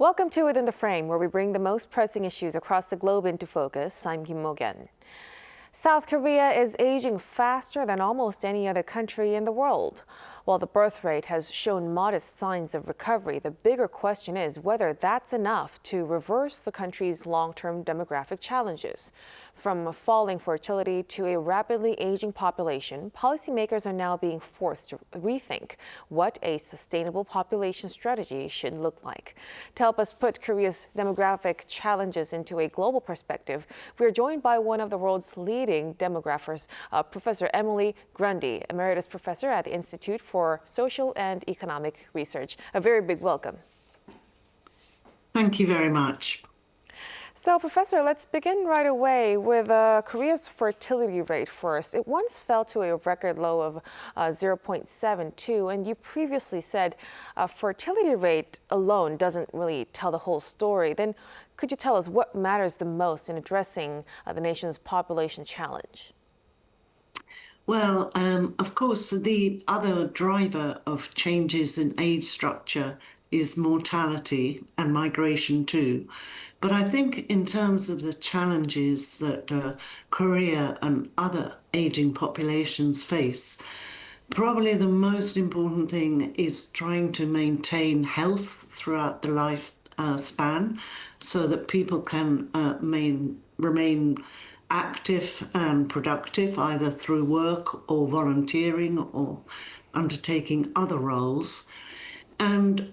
Welcome to Within the Frame, where we bring the most pressing issues across the globe into focus. I'm Kim Mok-yeon. South Korea is aging faster than almost any other country in the world. While the birth rate has shown modest signs of recovery, the bigger question is whether that's enough to reverse the country's long-term demographic challenges. From falling fertility to a rapidly aging population, policymakers are now being forced to rethink what a sustainable population strategy should look like. To help us put Korea's demographic challenges into a global perspective, we are joined by one of the world's leading demographers, Professor Grundy, Emeritus Professor at the Institute for Social and Economic Research. A very big welcome. Thank you very much. So, Professor, let's begin right away with Korea's fertility rate first. It once fell to a record low of 0.72, and you previously said fertility rate alone doesn't really tell the whole story. Then could you tell us what matters the most in addressing the nation's population challenge? Well, of course, the other driver of changes in age structure is mortality and migration too. But I think in terms of the challenges that Korea and other aging populations face, probably the most important thing is trying to maintain health throughout the life span so that people can remain active and productive, either through work or volunteering or undertaking other roles. And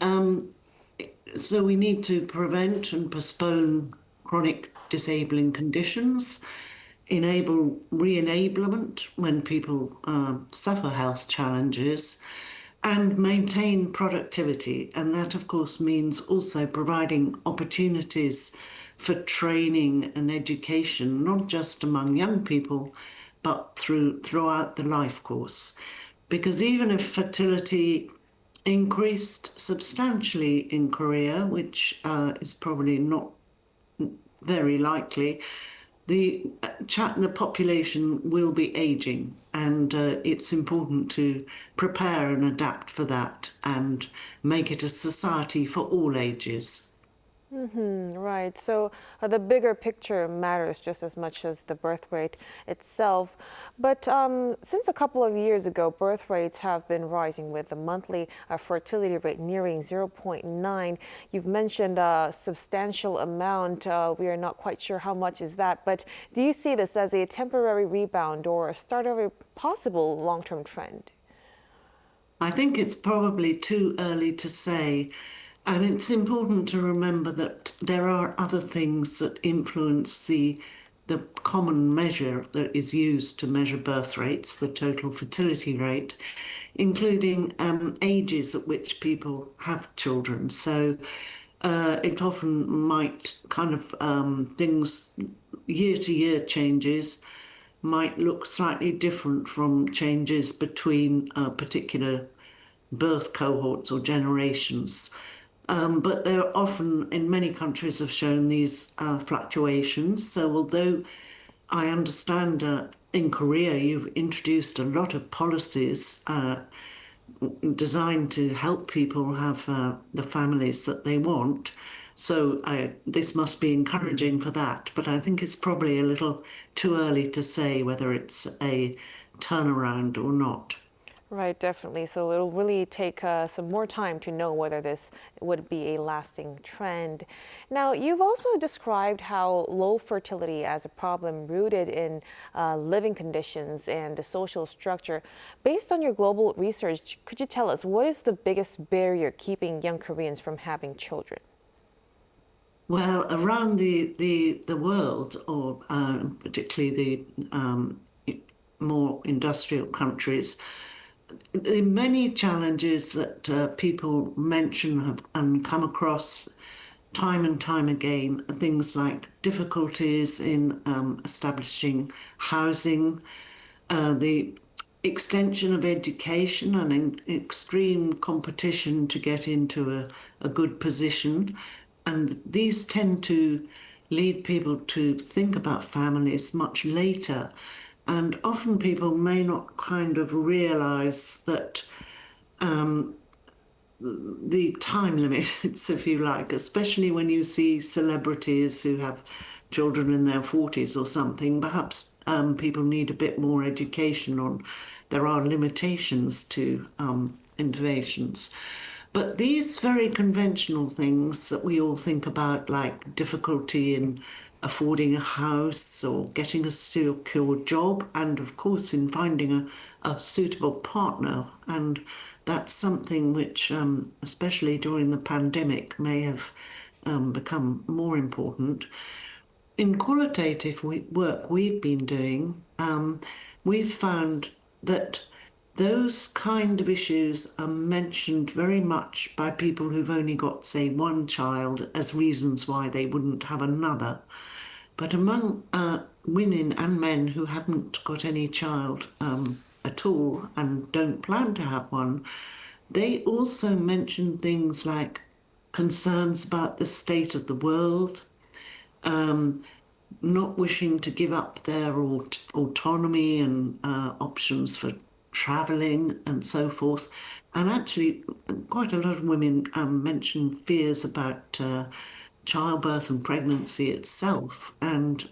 so we need to prevent and postpone chronic disabling conditions, enable re-enablement when people suffer health challenges, and maintain productivity. And that, of course, means also providing opportunities for training and education, not just among young people, but throughout the life course. Because even if fertility increased substantially in Korea, which is probably not very likely, the population will be aging, and it's important to prepare and adapt for that and make it a society for all ages. Right. So the bigger picture matters just as much as the birth rate itself. But since a couple of years ago, birth rates have been rising with the monthly fertility rate nearing 0.9. You've mentioned a substantial amount. We are not quite sure how much is that. But do you see this as a temporary rebound or a start of a possible long-term trend? I think it's probably too early to say. And it's important to remember that there are other things that influence the common measure that is used to measure birth rates, the total fertility rate, including ages at which people have children. So it often might kind of things, year-to-year changes might look slightly different from changes between particular birth cohorts or generations. But they're often, in many countries, have shown these fluctuations. So although I understand in Korea you've introduced a lot of policies designed to help people have the families that they want, so this must be encouraging for that. But I think it's probably a little too early to say whether it's a turnaround or not. Right, definitely. So it'll really take some more time to know whether this would be a lasting trend. Now, you've also described how low fertility as a problem rooted in living conditions and the social structure. Based on your global research, could you tell us what is the biggest barrier keeping young Koreans from having children? Well, around the world, or particularly the more industrial countries, the many challenges that people mention have and come across time and time again are things like difficulties in establishing housing, the extension of education and extreme competition to get into a good position. And these tend to lead people to think about families much later. And often people may not kind of realize that the time limits, if you like, especially when you see celebrities who have children in their 40s or something. Perhaps people need a bit more education on there are limitations to interventions. But these very conventional things that we all think about, like difficulty in affording a house or getting a secure job, and of course in finding a suitable partner. And that's something which, especially during the pandemic, may have become more important. In qualitative work we've been doing, we've found that those kind of issues are mentioned very much by people who've only got, say, one child as reasons why they wouldn't have another. But among women and men who haven't got any child at all and don't plan to have one, they also mention things like concerns about the state of the world, not wishing to give up their autonomy and options for traveling and so forth. And actually, quite a lot of women mention fears about childbirth and pregnancy itself and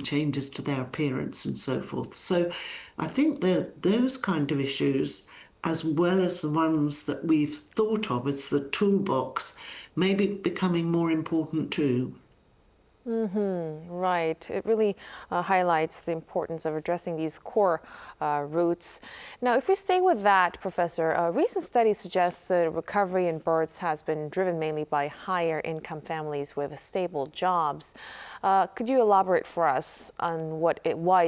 changes to their appearance and so forth. So I think that those kind of issues, as well as the ones that we've thought of as the toolbox, may be becoming more important too. Right. It really highlights the importance of addressing these core roots. Now, if we stay with that, Professor, a recent study suggests the recovery in births has been driven mainly by higher income families with stable jobs. Could you elaborate for us on why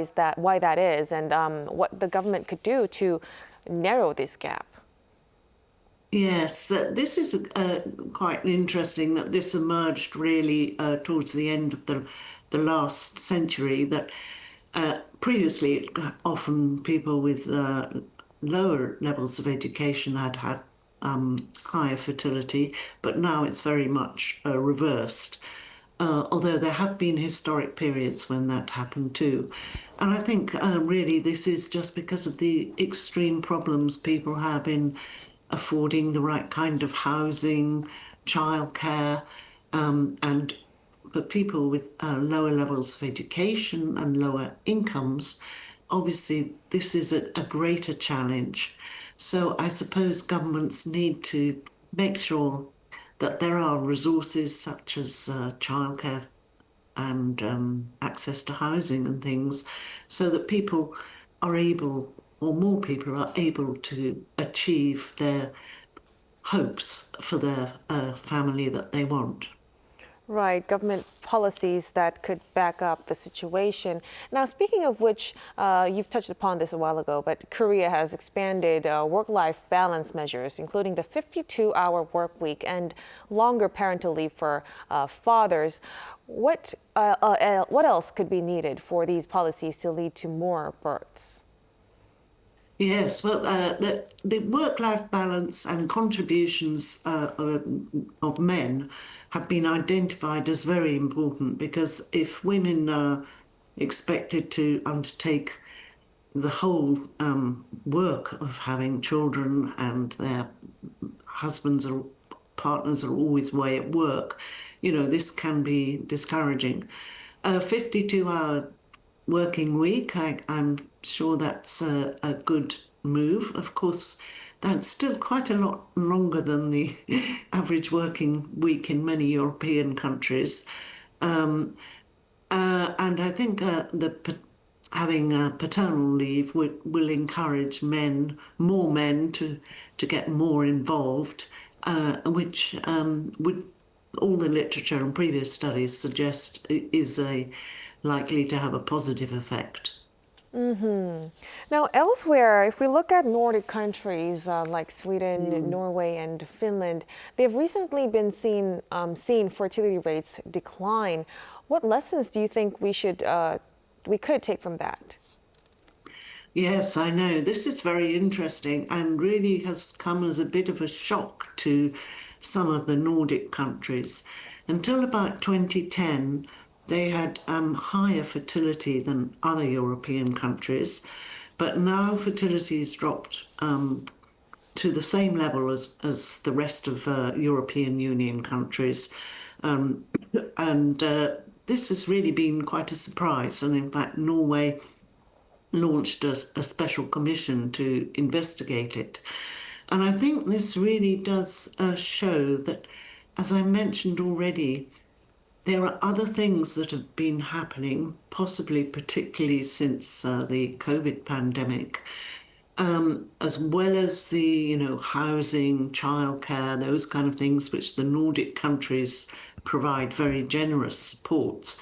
that is, and what the government could do to narrow this gap? Yes, this is quite interesting that this emerged really towards the end of the last century. That previously, often people with lower levels of education had higher fertility, but now it's very much reversed. Although there have been historic periods when that happened too. And I think really this is just because of the extreme problems people have in affording the right kind of housing, childcare, and for people with lower levels of education and lower incomes, obviously this is a greater challenge. So I suppose governments need to make sure that there are resources such as childcare and access to housing and things, so that people are able, or more people are able to achieve their hopes for their family that they want. Right, government policies that could back up the situation. Now, speaking of which, you've touched upon this a while ago, but Korea has expanded work-life balance measures, including the 52-hour work week and longer parental leave for fathers. What else could be needed for these policies to lead to more births? Yes, well, the work-life balance and contributions of men have been identified as very important, because if women are expected to undertake the whole work of having children and their husbands or partners are always away at work, this can be discouraging. A 52-hour working week, I'm sure that's a good move. Of course, that's still quite a lot longer than the average working week in many European countries. And I think having paternal leave will encourage more men to get more involved, which would all the literature and previous studies suggest is likely to have a positive effect. Now, elsewhere, if we look at Nordic countries like Sweden, Norway, and Finland, they've recently been seen fertility rates decline. What lessons do you think we could take from that? Yes, I know. This is very interesting and really has come as a bit of a shock to some of the Nordic countries. Until about 2010, they had higher fertility than other European countries, but now fertility has dropped to the same level as the rest of European Union countries. And this has really been quite a surprise. And in fact, Norway launched a special commission to investigate it. And I think this really does show that, as I mentioned already, there are other things that have been happening, possibly particularly since the COVID pandemic, as well as the, housing, childcare, those kind of things, which the Nordic countries provide very generous support.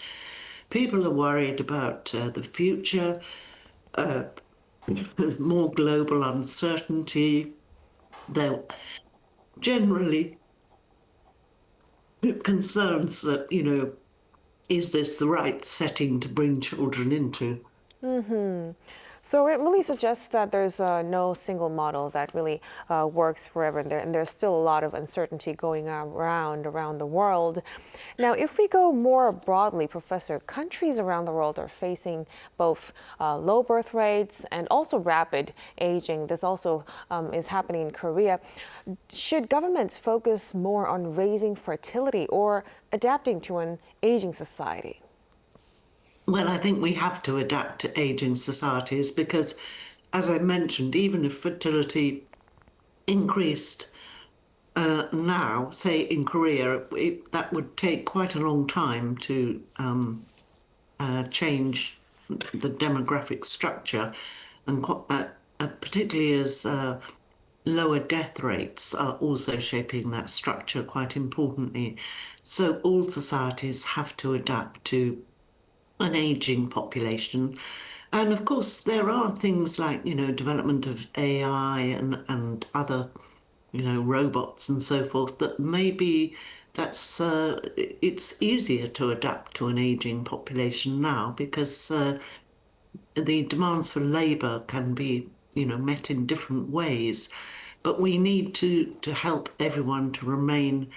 People are worried about the future, more global uncertainty. They're generally concerns that, is this the right setting to bring children into? So it really suggests that there's no single model that really works forever, and there's still a lot of uncertainty going around the world. Now, if we go more broadly, Professor, countries around the world are facing both low birth rates and also rapid aging. This also is happening in Korea. Should governments focus more on raising fertility or adapting to an aging society? Well, I think we have to adapt to aging societies because, as I mentioned, even if fertility increased now, say in Korea, that would take quite a long time to change the demographic structure, and particularly as lower death rates are also shaping that structure quite importantly. So all societies have to adapt to an aging population. And of course, there are things like, development of AI and other, robots and so forth that maybe it's easier to adapt to an aging population now because the demands for labour can be, met in different ways. But we need to help everyone to remain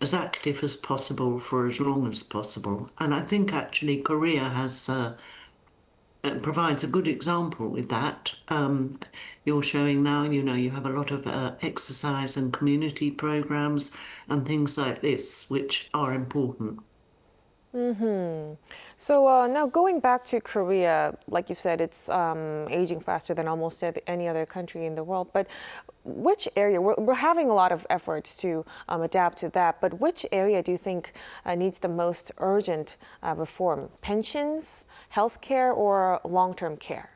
as active as possible for as long as possible. And I think actually Korea has provides a good example with that. You're showing now, you have a lot of exercise and community programs and things like this, which are important. So now going back to Korea, like you said, it's aging faster than almost any other country in the world. But which area, we're having a lot of efforts to adapt to that, but which area do you think needs the most urgent reform? Pensions, healthcare, or long-term care?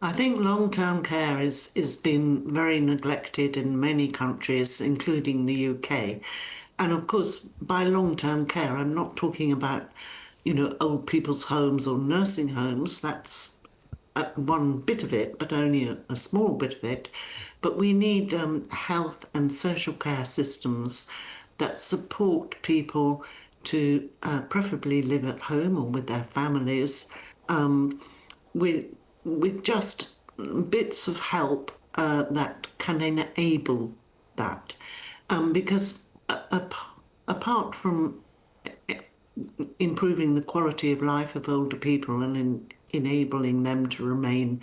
I think long-term care is been very neglected in many countries, including the UK. And of course, by long-term care, I'm not talking about, old people's homes or nursing homes. That's one bit of it, but only a small bit of it. But we need health and social care systems that support people to preferably live at home or with their families, with just bits of help that can enable that. Because apart from improving the quality of life of older people and enabling them to remain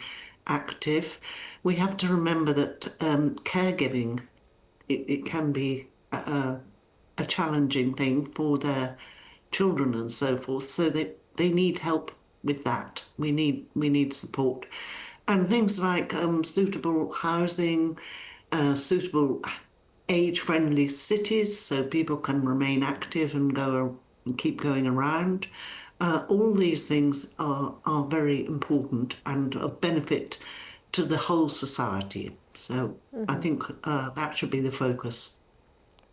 active, we have to remember that caregiving, it can be a challenging thing for their children and so forth. So they need help with that. We need support. And things like suitable housing, suitable age-friendly cities so people can remain active and keep going around. All these things are very important and of benefit to the whole society. So I think that should be the focus.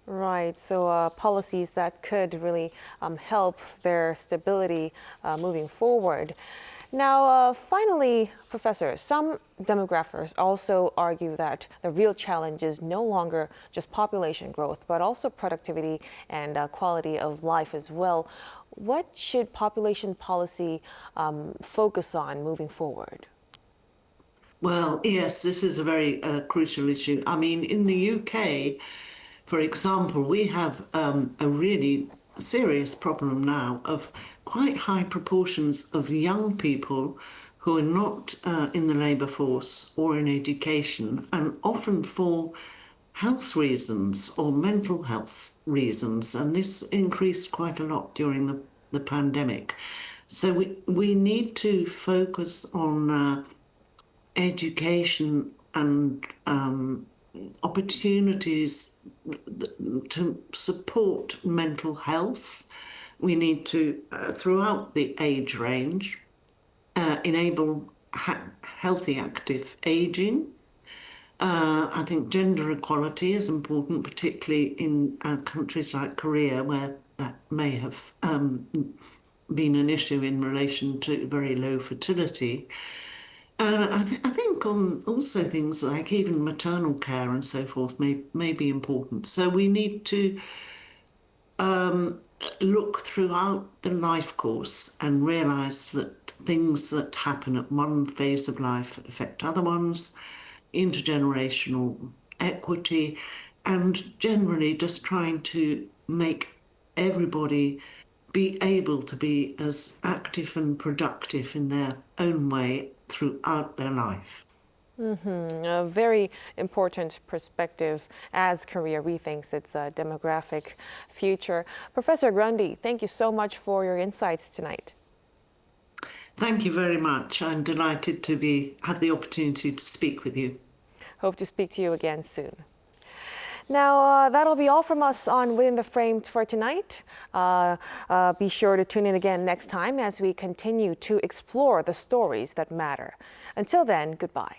Right, so policies that could really help their stability moving forward. Now, finally, Professor, some demographers also argue that the real challenge is no longer just population growth, but also productivity and quality of life as well. What should population policy focus on moving forward? Well, yes, this is a very crucial issue. I mean, in the UK, for example, we have a really serious problem now of quite high proportions of young people who are not in the labour force or in education, and often for health reasons or mental health reasons. And this increased quite a lot during the pandemic. So we need to focus on education and opportunities to support mental health. We need to, throughout the age range, enable healthy, active aging. I think gender equality is important, particularly in countries like Korea, where that may have been an issue in relation to very low fertility. And I think also things like even maternal care and so forth may be important. So we need to look throughout the life course and realise that things that happen at one phase of life affect other ones, intergenerational equity, and generally just trying to make everybody be able to be as active and productive in their own way throughout their life. A very important perspective as Korea rethinks its demographic future. Professor Grundy, thank you so much for your insights tonight. Thank you very much. I'm delighted to have the opportunity to speak with you. Hope to speak to you again soon. Now, that'll be all from us on Within the Frame for tonight. Be sure to tune in again next time as we continue to explore the stories that matter. Until then, goodbye.